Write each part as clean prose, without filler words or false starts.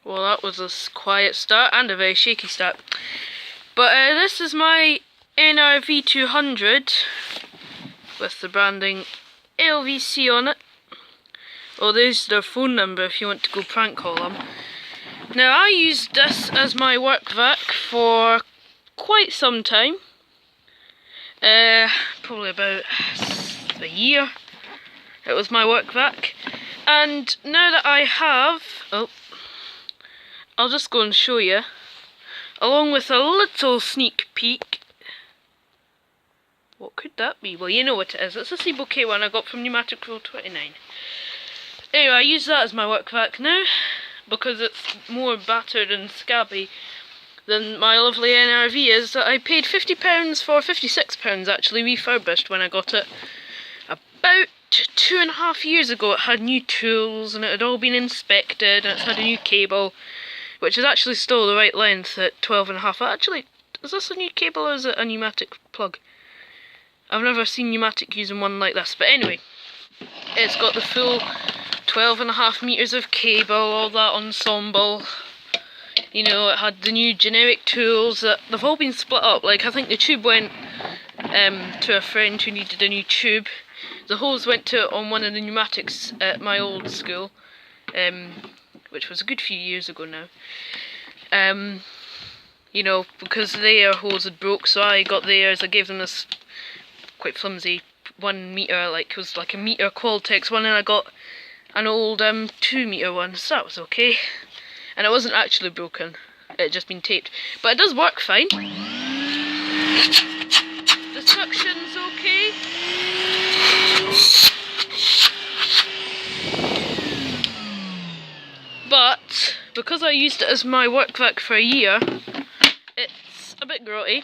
Well, that was a quiet start and a very shaky start. But this is my NRV 200 with the branding LVC on it. Oh, there's their phone number if you want to go prank call them. Now, I used this as my work vac for quite some time. Probably about a year. It was my work vac. And now that I have... Oh, I'll just go and show you. Along with a little sneak peek. What could that be? Well, you know what it is. It's a Seabook K1 I got from Numatic Roll 29. Anyway, I use that as my work vac now because it's more battered and scabby than my lovely NRV is that I paid £50 for, £56 actually, refurbished when I got it. About 2.5 years ago it had new tools and it had all been inspected and it's had a new cable, which is actually still the right length at 12.5. Actually, is this a new cable or is it a pneumatic plug? I've never seen Numatic using one like this, but anyway, it's got the full 12.5 metres of cable, all that ensemble. You know, it had the new generic tools that they've all been split up. Like, I think the tube went to a friend who needed a new tube. The hose went to on one of the pneumatics at my old school, which was a good few years ago now. You know, because their hose had broke, so I got theirs. I gave them this quite flimsy 1 metre, like it was like a metre Qualtex one, and I got an old 2 metre one, so that was okay. And it wasn't actually broken, it had just been taped. But it does work fine. The suction's okay. But because I used it as my work vac for a year, it's a bit grotty.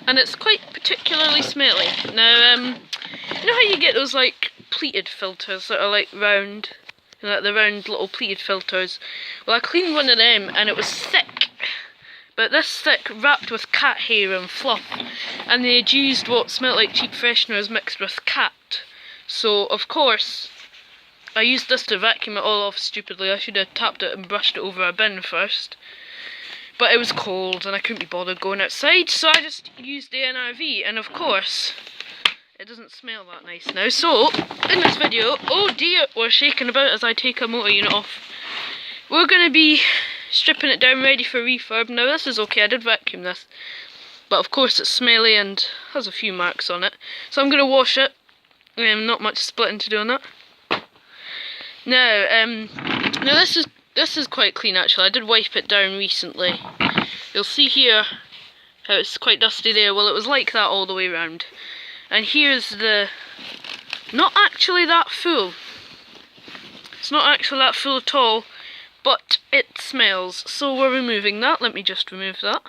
And it's quite particularly smelly. Now, you know how you get those like pleated filters that are like round? You know, like the round little pleated filters? Well, I cleaned one of them and it was thick. But this thick, wrapped with cat hair and fluff. And they had used what smelled like cheap fresheners mixed with cat. So, of course, I used this to vacuum it all off stupidly. I should have tapped it and brushed it over a bin first. But it was cold and I couldn't be bothered going outside, so I just used the NRV, and of course, it doesn't smell that nice now. So, in this video, oh dear, we're shaking about as I take a motor unit off. We're going to be stripping it down ready for refurb. Now this is okay, I did vacuum this, but of course it's smelly and has a few marks on it. So I'm going to wash it, not much splitting to do on that. Now this is quite clean actually. I did wipe it down recently. You'll see here how it's quite dusty there. Well, it was like that all the way around. And here's the... not actually that full. It's not actually that full at all, but it smells. So we're removing that. Let me just remove that.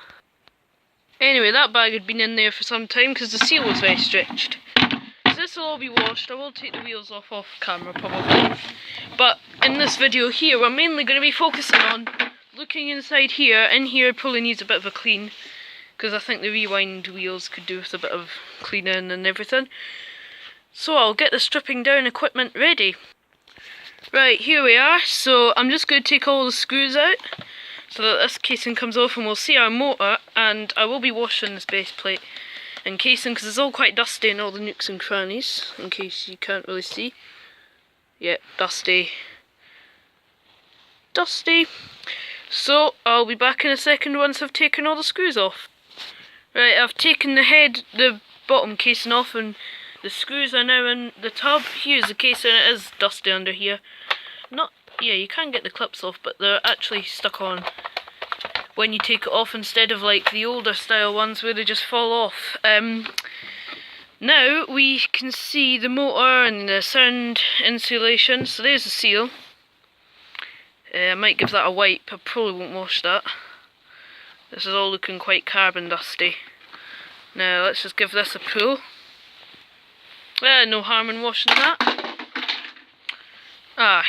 Anyway, that bag had been in there for some time because the seal was very stretched. So this will all be washed. I will take the wheels off camera probably. But in this video here, we're mainly going to be focusing on looking inside here. In here probably needs a bit of a clean, because I think the rewind wheels could do with a bit of cleaning and everything. So I'll get the stripping down equipment ready. Right, here we are. So I'm just going to take all the screws out so that this casing comes off, and we'll see our motor. And I will be washing this base plate and casing because it's all quite dusty in all the nooks and crannies, in case you can't really see. Yeah, dusty. Dusty. So, I'll be back in a second once I've taken all the screws off. Right, I've taken the bottom casing off, and the screws are now in the tub. Here's the casing, it is dusty under here. Yeah, you can get the clips off, but they're actually stuck on when you take it off instead of like the older style ones where they just fall off. Now we can see the motor and the sound insulation. So there's the seal. I might give that a wipe. I probably won't wash that. This is all looking quite carbon dusty. Now let's just give this a pull. No harm in washing that.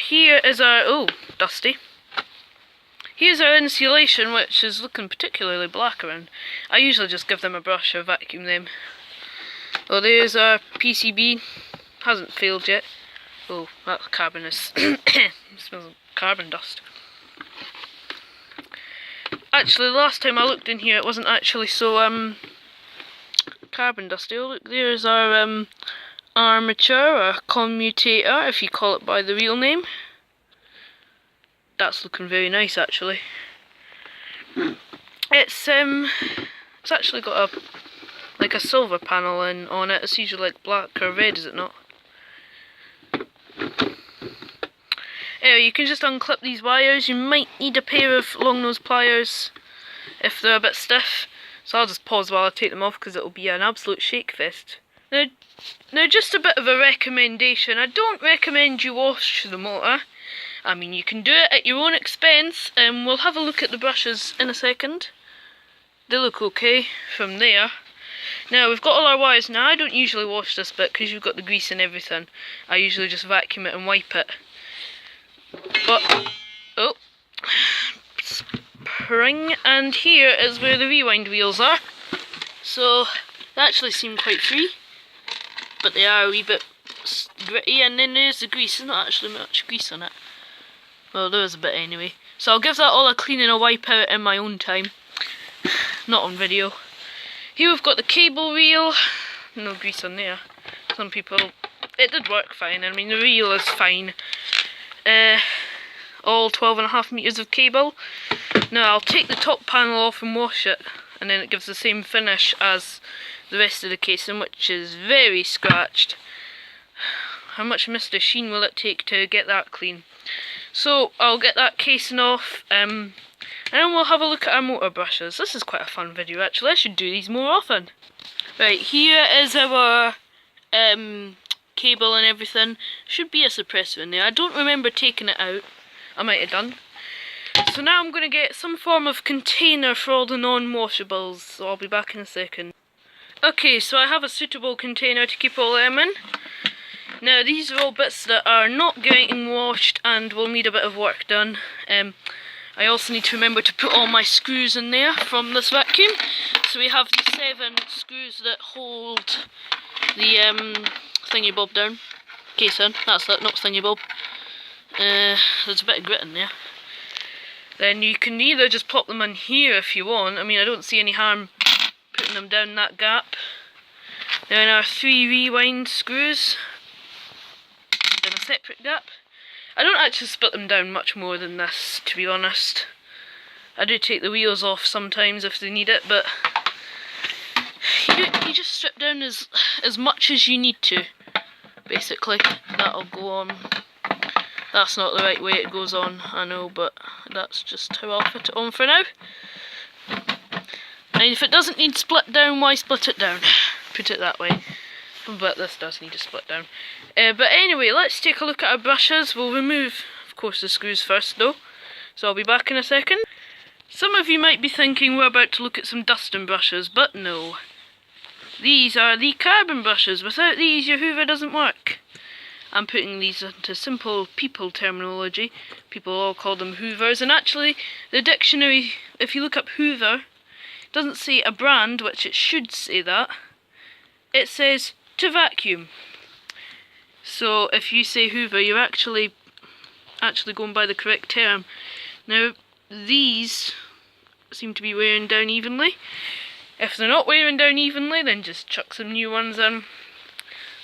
Here is our... oh, dusty. Here's our insulation, which is looking particularly black around. I usually just give them a brush or vacuum them. Oh, there's our PCB. Hasn't failed yet. Oh, that's carbon. It smells like carbon dust. Actually, the last time I looked in here, it wasn't actually so carbon dusty. Oh, look, there's our armature, or commutator, if you call it by the real name. That's looking very nice, actually. It's actually got like a silver panel on it. It's usually like black or red, is it not? Anyway, you can just unclip these wires. You might need a pair of long nose pliers if they're a bit stiff. So I'll just pause while I take them off because it'll be an absolute shake fest. Now just a bit of a recommendation. I don't recommend you wash the motor. I mean, you can do it at your own expense. We'll have a look at the brushes in a second. They look okay from there. Now we've got all our wires. Now I don't usually wash this bit because you've got the grease and everything. I usually just vacuum it and wipe it. But, oh, spring, and here is where the rewind wheels are. So they actually seem quite free, but they are a wee bit gritty. And then there's the grease. There's not actually much grease on it. Well, there is a bit anyway. So I'll give that all a clean and a wipe out in my own time. Not on video. Here we've got the cable reel. No grease on there. Some people... It did work fine. I mean, the reel is fine. All 12.5 meters of cable. Now I'll take the top panel off and wash it. And then it gives the same finish as the rest of the casing, which is very scratched. How much Mr. Sheen will it take to get that clean? So I'll get that casing off, and then we'll have a look at our motor brushes. This is quite a fun video actually. I should do these more often. Right, here is our cable and everything. Should be a suppressor in there. I don't remember taking it out. I might have done. So now I'm going to get some form of container for all the non-washables. So I'll be back in a second. Okay, so I have a suitable container to keep all them in. Now these are all bits that are not getting washed and will need a bit of work done. I also need to remember to put all my screws in there from this vacuum. So we have the 7 screws that hold the thingy bob down. Casing, that's it, not thingy bob. There's a bit of grit in there. Then you can either just pop them in here if you want. I mean, I don't see any harm putting them down that gap. Then our 3 rewind screws in a separate gap. I don't actually split them down much more than this, to be honest. I do take the wheels off sometimes if they need it, but you just strip down as much as you need to, basically. That'll go on. That's not the right way it goes on, I know, but that's just how I'll put it on for now. And if it doesn't need split down, why split it down? Put it that way. But this does need to split down. But anyway, let's take a look at our brushes. We'll remove, of course, the screws first though. So I'll be back in a second. Some of you might be thinking we're about to look at some dusting brushes, but no. These are the carbon brushes. Without these, your Hoover doesn't work. I'm putting these into simple people terminology. People all call them Hoovers. And actually, the dictionary, if you look up Hoover, it doesn't say a brand, which it should say that. It says to vacuum. So if you say Hoover, you're actually going by the correct term. Now these seem to be wearing down evenly. If they're not wearing down evenly, then just chuck some new ones in.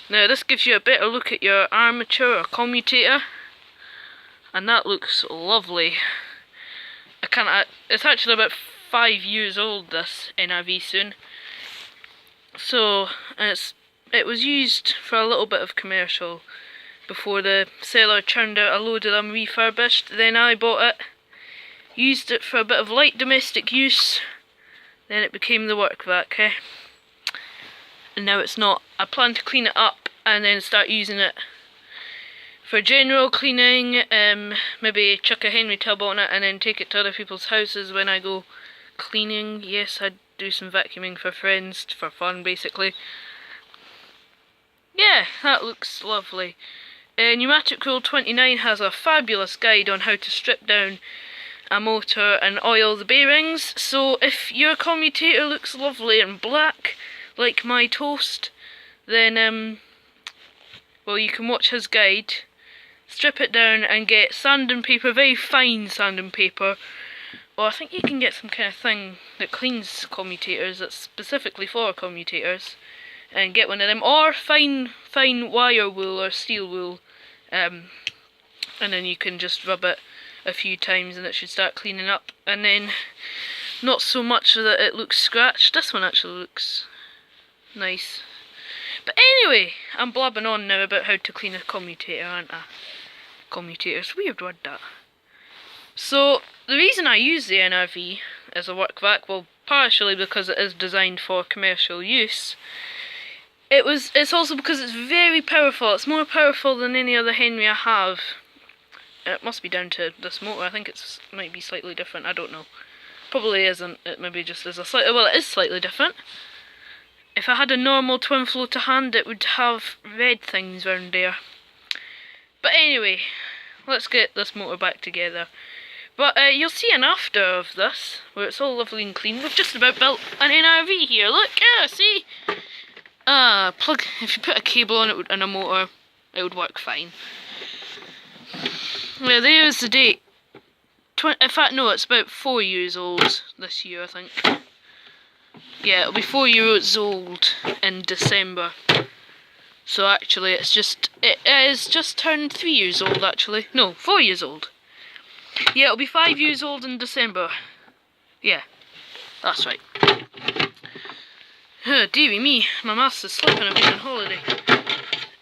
Now this gives you a better look at your armature or commutator, and that looks lovely. It's actually about 5 years old, this NRV soon. So, and it was used for a little bit of commercial before the seller churned out a load of them refurbished. Then I bought it, used it for a bit of light domestic use, then it became the work vac, and now it's not. I plan to clean it up and then start using it for general cleaning, maybe chuck a Henry tub on it and then take it to other people's houses when I go cleaning. Yes, I do some vacuuming for friends, for fun basically. Yeah, that looks lovely. Numatic Rule 29 has a fabulous guide on how to strip down a motor and oil the bearings, so if your commutator looks lovely and black like my toast, then well, you can watch his guide, strip it down and get sanding paper, very fine sanding paper, or I think you can get some kind of thing that cleans commutators, that's specifically for commutators, and get one of them, or fine wire wool or steel wool, and then you can just rub it a few times and it should start cleaning up, and then not so much that it looks scratched. This one actually looks nice. But anyway, I'm blabbing on now about how to clean a commutator, aren't I? Commutator's weird word, that. So the reason I use the NRV as a work vac, well, partially because it is designed for commercial use. It's also because it's very powerful. It's more powerful than any other Henry I have. It must be down to this motor. I think it might be slightly different. I don't know. Probably isn't. It maybe just is well, it is slightly different. If I had a normal twin flow to hand, it would have red things round there. But anyway, let's get this motor back together. But you'll see an after of this, where it's all lovely and clean. We've just about built an NRV here. Look, yeah, see? If you put a cable on it and a motor, it would work fine. Yeah, there's the date. In fact, no, it's about 4 years old this year, I think. Yeah, it'll be 4 years old in December. So actually, it is just turned 3 years old, actually. No, 4 years old. Yeah, it'll be 5 years old in December. Yeah, that's right. Dearie me, my maths is slipping. I've been on holiday.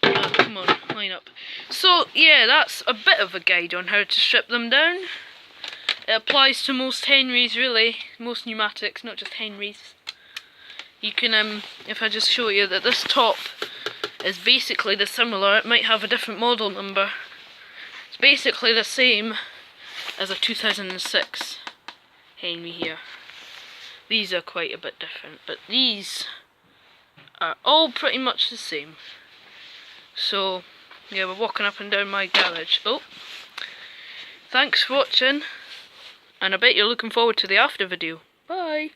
Come on, line up. So, yeah, that's a bit of a guide on how to strip them down. It applies to most Henrys, really. Most pneumatics, not just Henrys. You can, if I just show you that this top is basically the similar, it might have a different model number. It's basically the same as a 2006 Henry here. These are quite a bit different, but these are all pretty much the same. So, yeah, we're walking up and down my garage. Oh, thanks for watching, and I bet you're looking forward to the after video. Bye!